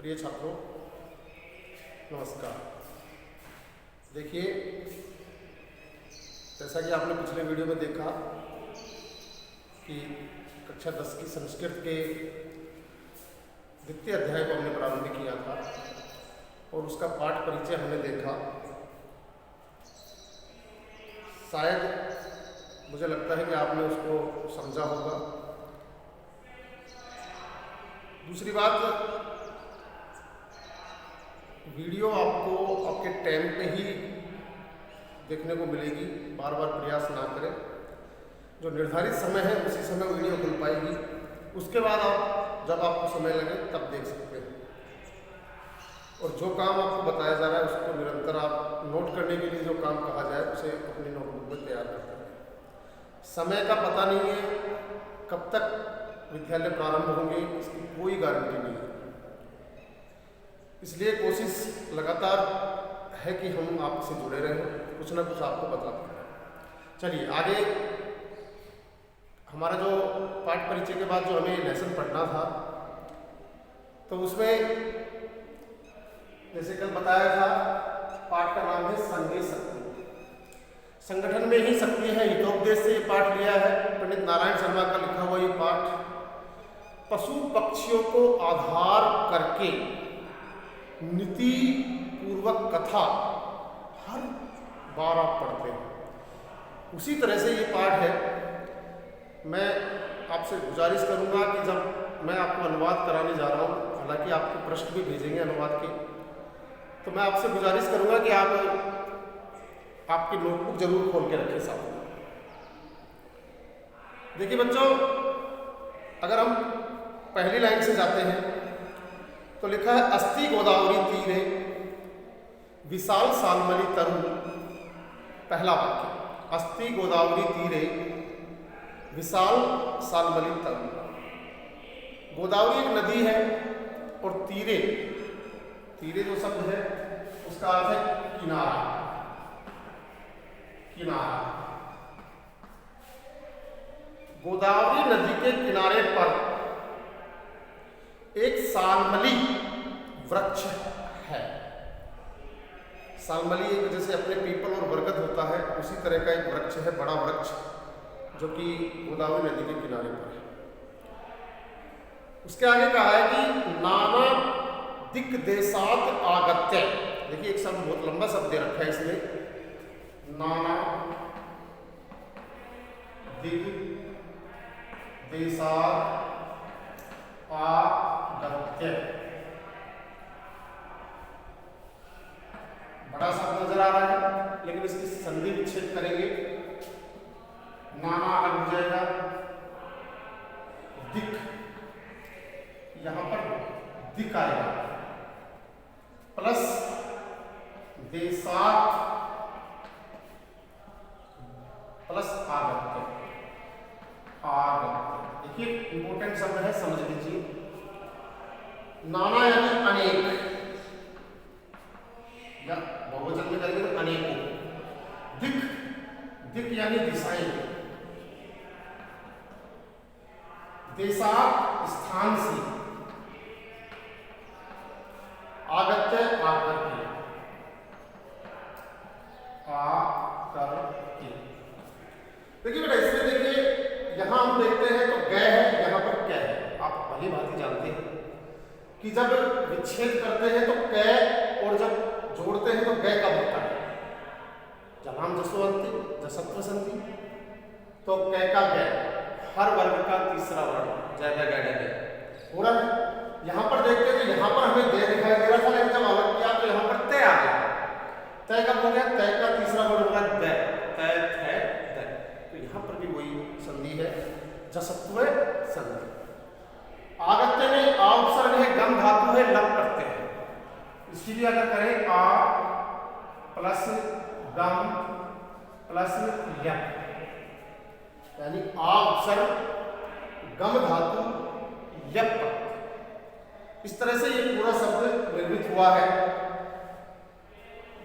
प्रिय छात्रों, नमस्कार। देखिए, जैसा कि आपने पिछले वीडियो में देखा कि कक्षा 10 की संस्कृत के द्वितीय अध्याय को हमने प्रारंभ किया था और उसका पाठ परिचय हमने देखा। शायद मुझे लगता है कि आपने उसको समझा होगा। दूसरी बात, वीडियो आपको आपके टाइम पे ही देखने को मिलेगी, बार बार प्रयास ना करें। जो निर्धारित समय है उसी समय वीडियो खुल पाएगी। उसके बाद आप जब आपको समय लगे तब देख सकते हैं। और जो काम आपको बताया जा रहा है उसको निरंतर आप नोट करने के लिए जो काम कहा जाए उसे अपनी नोटबुक में तैयार करते हैं। समय का पता नहीं है, कब तक विद्यालय प्रारंभ होंगे इसकी कोई गारंटी नहीं है। इसलिए कोशिश लगातार है कि हम आपसे जुड़े रहें, कुछ ना कुछ आपको बताते हैं। चलिए आगे, हमारा जो पाठ परिचय के बाद जो हमें लेसन पढ़ना था, तो उसमें जैसे कल बताया था, पाठ का नाम है संघे शक्ति। संगठन में ही शक्ति है, हितोपदेश से ये पाठ लिया है। पंडित नारायण शर्मा का लिखा हुआ ये पाठ पशु पक्षियों को आधार करके नीति पूर्वक कथा हर बार आप पढ़ते हैं, उसी तरह से ये पाठ है। मैं आपसे गुजारिश करूंगा कि जब मैं आपको अनुवाद कराने जा रहा हूँ, हालांकि आपको प्रश्न भी भेजेंगे अनुवाद के, तो मैं आपसे गुजारिश करूंगा कि आप आपकी नोटबुक जरूर खोल के रखें साथ में। देखिए बच्चों, अगर हम पहली लाइन से जाते हैं तो लिखा है, अस्ति गोदावरी तीरे विशाल सालमली तरु। पहला वाक्य, अस्ति गोदावरी तीरे विशाल सालमली तरु। गोदावरी एक नदी है और तीरे, तीरे जो शब्द है उसका अर्थ है किनारा, किनारा। गोदावरी नदी के किनारे पर एक सालमली वृक्ष है। सालमली एक जैसे अपने पीपल और बरगद होता है, उसी तरह का एक वृक्ष है, बड़ा वृक्ष, जो कि गोदावरी नदी के किनारे पर है। उसके आगे कहा है कि नाना दिक देशात आगत्य। देखिए एक शब्द, बहुत लंबा शब्द दे रखा है इसमें, नाना दिक देशात आगत्य। बड़ा शब्द नजर आ रहा है, लेकिन इसकी संधि विच्छेद करेंगे, नाना अलग हो जाएगा, दिक, यहां पर दिक आएगा, प्लस देशात प्लस आगत्य, आगत्य। देखिए इंपोर्टेंट शब्द है, समझ लीजिए। नाना यानी अनेक, या बहुवचन में करेंगे तो अनेकों। दिक, दिक यानी दिशाएं। देशात स्थान से, आगत्य आकर के, आकर के। देखिए बेटा, इसमें देखिए यहां हम देखते हैं तो गए है, यहां पर क्या है। आप भली भांति जानते हैं कि जब विच्छेद करते हैं तो कै, और जब जोड़ते हैं तो गै कब होता है। जलाम जसवंती जसत्व संधि, तो कै का गै, हर वर्ग का तीसरा वर्ण, जय गै गै हो रहा है। यहां पर देखते हैं तो यहां पर हमें गै दिखाई दे रहा था, लेकिन जब अलग किया तो यहां पर तय आ गया। तय कब हो गया? तय का तीसरा वर्ण होगा दै, तय थे दै। तो यहां पर भी वही संधि है, जसत्व संधि। आगत्य में आ उपसर्ग है, गम धातु है, लग करते हैं। इसीलिए अगर करें आ प्लस गम प्लस यप, यानी आ उपसर्ग, गम धातु, यप। इस तरह से ये पूरा शब्द निर्मित हुआ है।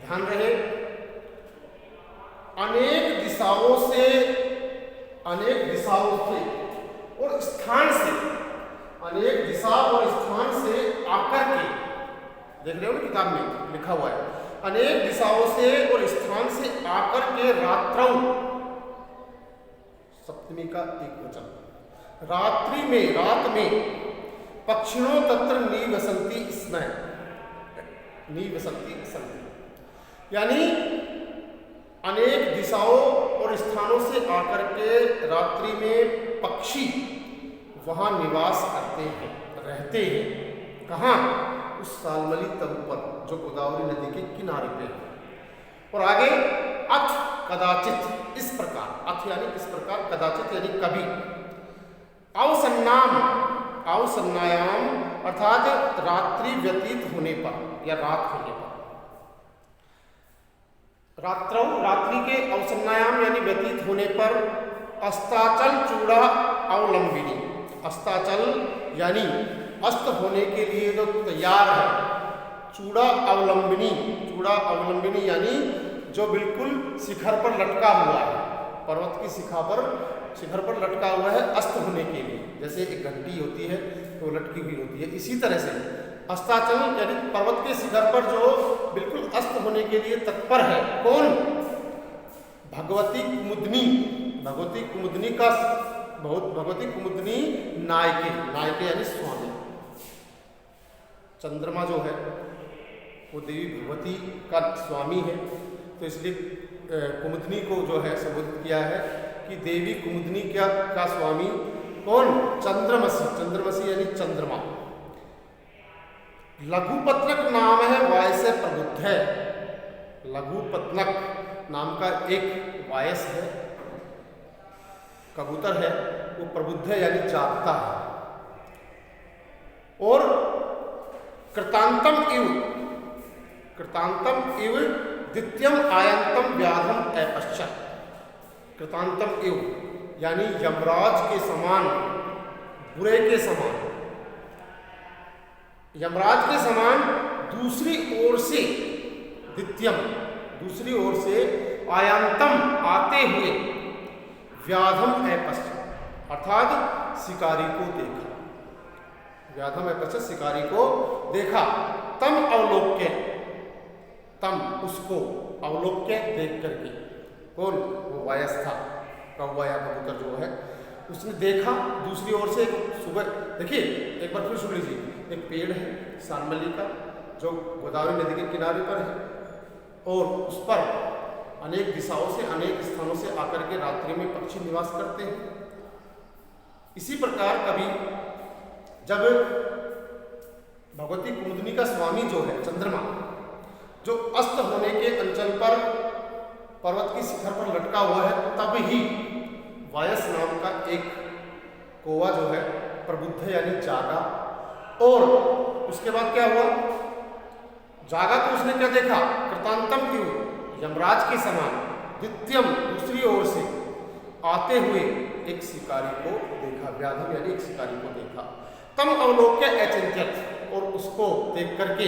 ध्यान रहे, अनेक दिशाओं से, अनेक दिशाओं से और स्थान से, अनेक दिशा और स्थान से आकर के देख रहे हो ना किताब में लिखा हुआ है, अनेक दिशाओं से और स्थान से आकर के रात्रौ, सप्तमी का एक वचन, रात्रि में, रात में, पक्षिणों तत्र निवसंती स्मय, निवसंती संति, यानी अनेक दिशाओं और स्थानों से आकर के रात्रि में पक्षी वहां निवास करते हैं, रहते हैं। कहाँ? उस सालमली तरु पर जो गोदावरी नदी के किनारे पे है। और आगे अथ कदाचित, इस प्रकार, अथ यानी इस प्रकार, कदाचित यानी कभी, अवसन्नाम, अवसन्नायाम अर्थात रात्रि व्यतीत होने पर या रात होने पर, रात्रौ, रात्रि के अवसन्नायाम यानी व्यतीत होने पर, अस्ताचल चूड़ा अवलंबिनी, अस्ताचल यानी अस्त होने के लिए जो तैयार है, चूड़ा अवलंबिनी, चूड़ा अवलंबिनी यानी जो बिल्कुल शिखर पर लटका हुआ है, पर्वत की शिखर पर लटका हुआ है अस्त होने के लिए, जैसे एक घंटी होती है तो लटकी हुई होती है, इसी तरह से अस्ताचल यानी पर्वत के शिखर पर जो बिल्कुल अस्त होने के लिए तत्पर है। कौन? भगवती कुमुदनी, भगवती कुमुदनी का, भगवती कुमुदनी नायके, नायके यानी स्वामी। चंद्रमा जो है वो देवी भगवती का स्वामी है, तो इसलिए कुमुदनी को जो है संबोधित किया है कि देवी कुमुदनी का स्वामी कौन? चंद्रमसी, चंद्रमसी यानी चंद्रमा। लघुपत्नक नाम है, वायस से प्रबुद्ध है, लघुपत्नक नाम का एक वायस है, कबूतर है, वो प्रबुद्ध है यानी जागता है। और कृतांतम इव, कृतांतम इव द्वितीयम आयंतम व्याधम अपश्यत, कृतांतम इव यानी यमराज के समान, बुरे के समान, यमराज के समान दूसरी ओर से, द्वितीयम दूसरी ओर से, आयंतम आते हुए, व्याधम अपश्यत अर्थात शिकारी को देखा, व्याधम अपश्यत शिकारी को देखा, तम अवलोक्य, तम उसको, अवलोक्य देख करके, कौन? वो वायस था, कौवा या कबूतर जो है, उसने देखा दूसरी ओर से। सुबह देखिए एक बार फिर सुन लीजिए, एक पेड़ है सालमली का जो गोदावरी नदी के किनारे पर है, और उस पर अनेक दिशाओं से, अनेक स्थानों से आकर के रात्रि में पक्षी निवास करते हैं। इसी प्रकार कभी जब भगवती कुमुदनी का स्वामी जो है चंद्रमा, जो अस्त होने के अंचल पर पर्वत की शिखर पर लटका हुआ है, तब ही वायस नाम का एक कौवा जो है प्रबुद्ध यानी जागा। और उसके बाद क्या हुआ? जागा तो उसने क्या देखा? कृतांतम क्यों? यमराज के समान, द्वितीयम दूसरी ओर से आते हुए एक शिकारी को देखा, व्याधम यानी एक शिकारी को देखा। तम अवलोक्य अचिंत्यत, और उसको देख करके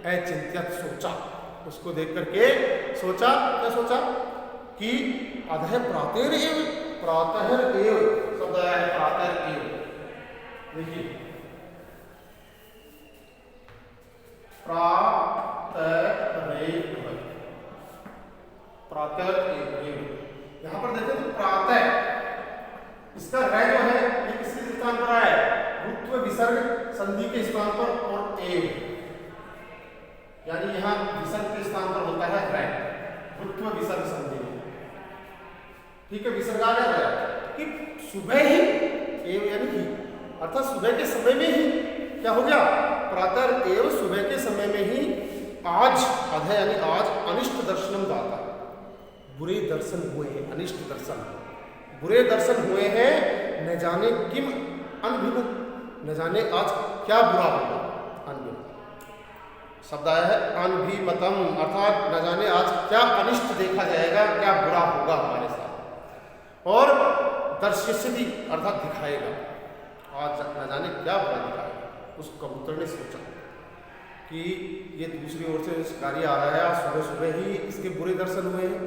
अचिंत्यत सोचा, उसको देख करके सोचा, क्या सोचा? कि अधः प्रातः एव, प्रातः एव शब्द आया है, प्रातः एव, देखिए प्रातः एव, यहां पर देखें तो प्रातः, इसका रह जो है ये किसी स्थान पर आया है? रुत्व विसर्ग संधि के स्थान पर, और एव यानी यहां विसर्ग के स्थान पर होता है रह, रुत्व विसर्ग संधि। ठीक है, विसर्ग आ गया कि सुबह ही, एव यानी ही, अर्थात सुबह के समय में ही क्या हो गया? प्रातः एव, सुबह के समय में ही आज, अध यानी आज, अनिष्ट दर्शनम दाता, बुरे दर्शन हुए हैं, अनिष्ट दर्शन, बुरे दर्शन हुए हैं। न जाने किम अनभिमत, न जाने आज क्या बुरा होगा। अनभिमत शब्द आया है, अनभिमतम अर्थात न जाने आज क्या अनिष्ट देखा जाएगा, क्या बुरा होगा हमारे साथ। और दर्शयति अर्थात दिखाएगा, आज न जाने क्या बुरा दिखाएगा। उस कबूतर ने सोचा कि ये दूसरी ओर से शिकारी आ रहा है, आज सुबह सुबह ही इसके बुरे दर्शन हुए हैं,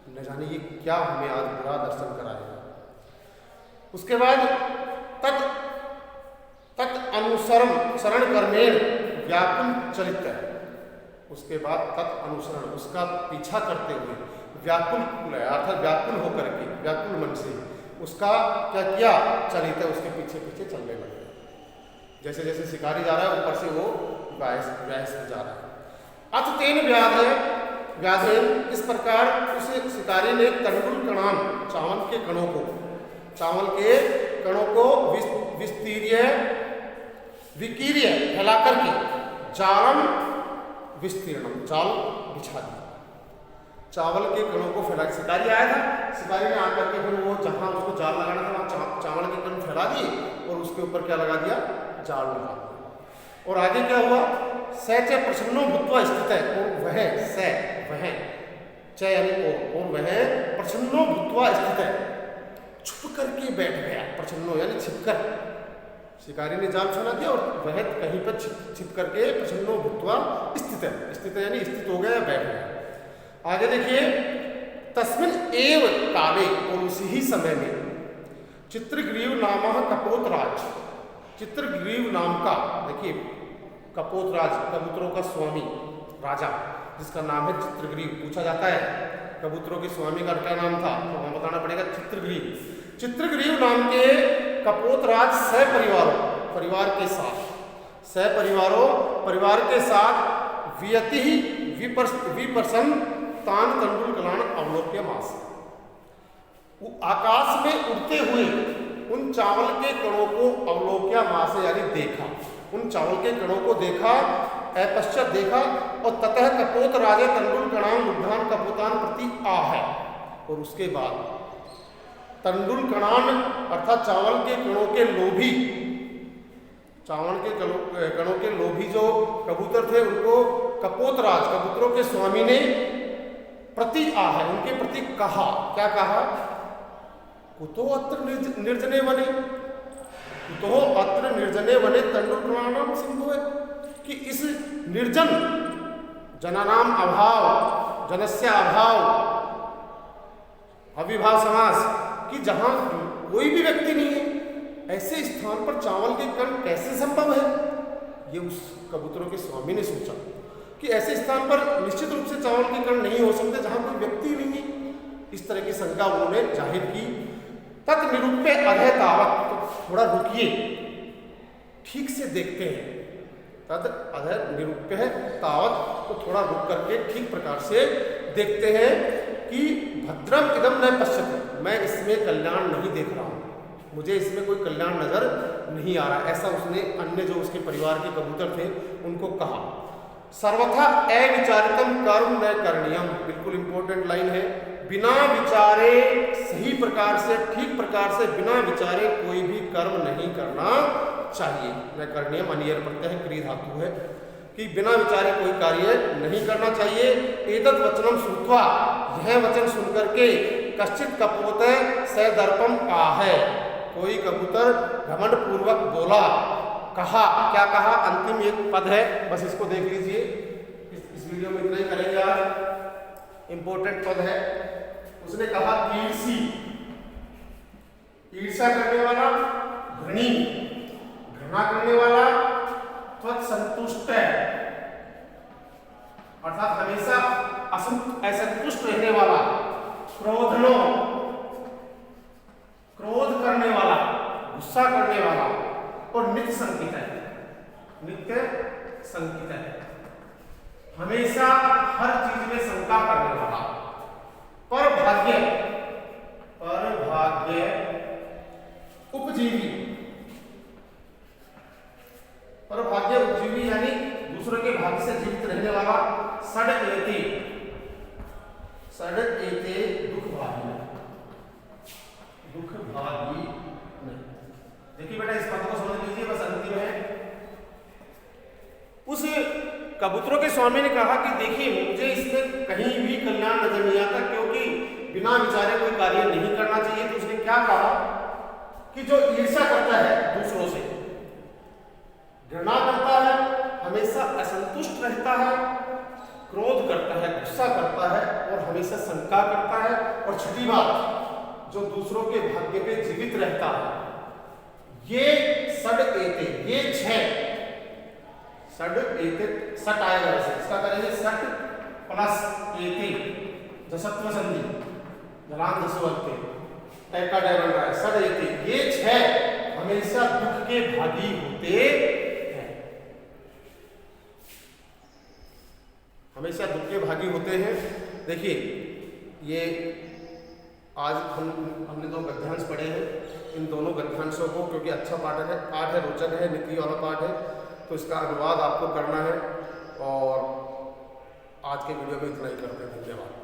न जाने ये क्या हमें आज बुरा दर्शन कराएगा। उसके बाद तत् अनुसरण, शरण कर्मेण व्याकुल चरित, उसके बाद तत् अनुसरण, उसका पीछा करते हुए, व्याकुल अर्थात व्याकुल होकर के, व्याकुल मन से उसका क्या किया, चलित है, उसके पीछे पीछे चलने लगे। जैसे जैसे शिकारी जा रहा है ऊपर से वो व्यास जा रहा है। अथ तेन व्याधेन, इस प्रकार उस शिकारी ने तंडुल कणान, चावल के कणों को विकीर्य फैला करके जालम विस्तीर्णम, जाल बिछा दिया। चावल के कणों को फैला, शिकारी आया था, शिकारी ने आकर के फिर वो जहां उसको जाल लगाना था वहां चावल के कण फैला दिए और उसके ऊपर क्या लगा दिया, जाल लगा दिया। और आगे क्या हुआ, स च प्रसन्नो भूत्वा स्थित है, और वह च यानी और वह प्रसन्नो भूत्वा स्थित है, छुप करके बैठ गया। प्रसन्नो यानी छिपकर, शिकारी ने जाल फैला दिया और वह कहीं पर छिप करके प्रसन्नो भूत्वा स्थित है, स्थित यानी स्थित हो गया, बैठ गया। आगे देखिए, तस्मिन एव काले, और उसी ही समय में चित्रग्रीव नामः कपोतराज, चित्रग्रीव नाम का, देखिए कपोतराज, कबूतरों का स्वामी राजा जिसका नाम है चित्रग्रीव, पूछा जाता है कबूतरों के स्वामी का क्या नाम था, तो वहां बताना पड़ेगा चित्रग्रीव। चित्रग्रीव नाम के कपोतराज परिवार के साथ वियति विप्रसन तान तंडुल कलान अवलोक्य मास, आकाश में उड़ते हुए उन चावल के कणों को अवलोक्या मास यानी देखा, उन चावल के कणों को देखा, पश्चात देखा, और ततः कपोत राजे तंडुल कणान लुब्धान कपोतान प्रति है, और उसके बाद तंडुल कणान अर्थात चावल के कणों के लोभी, चावल के कणों के लोभी जो कबूतर थे उनको कपोतराज, कबूतरों के स्वामी ने प्रति है, उनके प्रति कहा, क्या कहा, कुतो अत्र निर्जने वने, कुतो अत्र निर्जने वने तंडुल कणानाम सिंधु है, कि इस निर्जन, जनानाम अभाव, जनस्य अभाव, अविभाव समास, कि जहां कोई भी व्यक्ति नहीं है, ऐसे स्थान पर चावल के कण कैसे संभव है। ये उस कबूतरों के स्वामी ने सोचा कि ऐसे स्थान पर निश्चित रूप से चावल के कण नहीं हो सकते जहां कोई व्यक्ति नहीं है, इस तरह की शंका उन्होंने जाहिर की। तत् निरूप्य अधय तावत, तो थोड़ा रुकिए, ठीक से देखते हैं, तद अधय निरूप्य तावत, तो थोड़ा रुक करके ठीक प्रकार से देखते हैं कि भद्रम इदम न पश्यते, मैं इसमें कल्याण नहीं देख रहा हूं, मुझे इसमें कोई कल्याण नजर नहीं आ रहा, ऐसा उसने अन्य जो उसके परिवार के कबूतर थे उनको कहा। सर्वथा अविचारितम कर्म न करणीयम, बिल्कुल इंपॉर्टेंट लाइन है, बिना विचारे, सही प्रकार से, ठीक प्रकार से, बिना विचारे कोई भी कर्म नहीं करना चाहिए। न करणीयम अनियर प्रत्यय क्रिय धातु है, कि बिना विचारे कोई कार्य नहीं करना चाहिए। एतत् वचनम श्रुत्वा, यह वचन सुनकर के कश्चित कपोत सदर्पम आहे, कोई कबूतर घमंड पूर्वक बोला, कहा, क्या कहा, अंतिम एक पद है, बस इसको देख लीजिए, इस वीडियो में इतना ही करेंगे आज, इंपॉर्टेंट पद है। उसने कहा ईर्षी, ईर्षा करने वाला, घृणी, घृणा करने वाला, संतुष्ट है अर्थात हमेशा असंतुष्ट रहने वाला, क्रोधनो, क्रोध करने वाला, गुस्सा करने वाला, और नित्य संकित है, नित्य संकित है, हमेशा हर चीज में शंका करने वाला, पर भाग्य उपजीवी, पर भाग्य उपजीवी यानी दूसरों के भाग्य से जीवित रहने वाला, सड़ एते दुख भागी नहीं। देखिए बेटा, इस बात को समझ लीजिए, बस अंतिम है। उस कबूतरों के स्वामी ने कहा कि देखिए, मुझे इसमें कहीं भी कल्याण नजर नहीं आता, क्योंकि बिना विचारे कोई कार्य नहीं करना चाहिए। तो उसने क्या कहा कि जो ईर्ष्या करता है दूसरों से, घृणा करता है, हमेशा असंतुष्ट रहता है, क्रोध करता है, गुस्सा करता है, और हमेशा शंका करता है, और छठी बात, जो दूसरों के भाग्य पे जीवित रहता है, ये सड़ एते, ये 6 सड एते सट आएगा वैसे, इसका करेंगे सट प्लस एते जसत्व संधि जलांत जसवत्ते टाइप का डाय बन रहा है सड एते। ये 6 हमेशा दुख के भागी होते हैं, हमेशा दुख के भागी होते हैं। देखिए ये आज हमने 2 गद्यांश पढ़े हैं। इन दोनों गद्यांशों को, क्योंकि अच्छा पाठ है रोचक है, नीति वाला पाठ है, तो इसका अनुवाद आपको करना है। और आज के वीडियो में इतना ही करते हैं। धन्यवाद।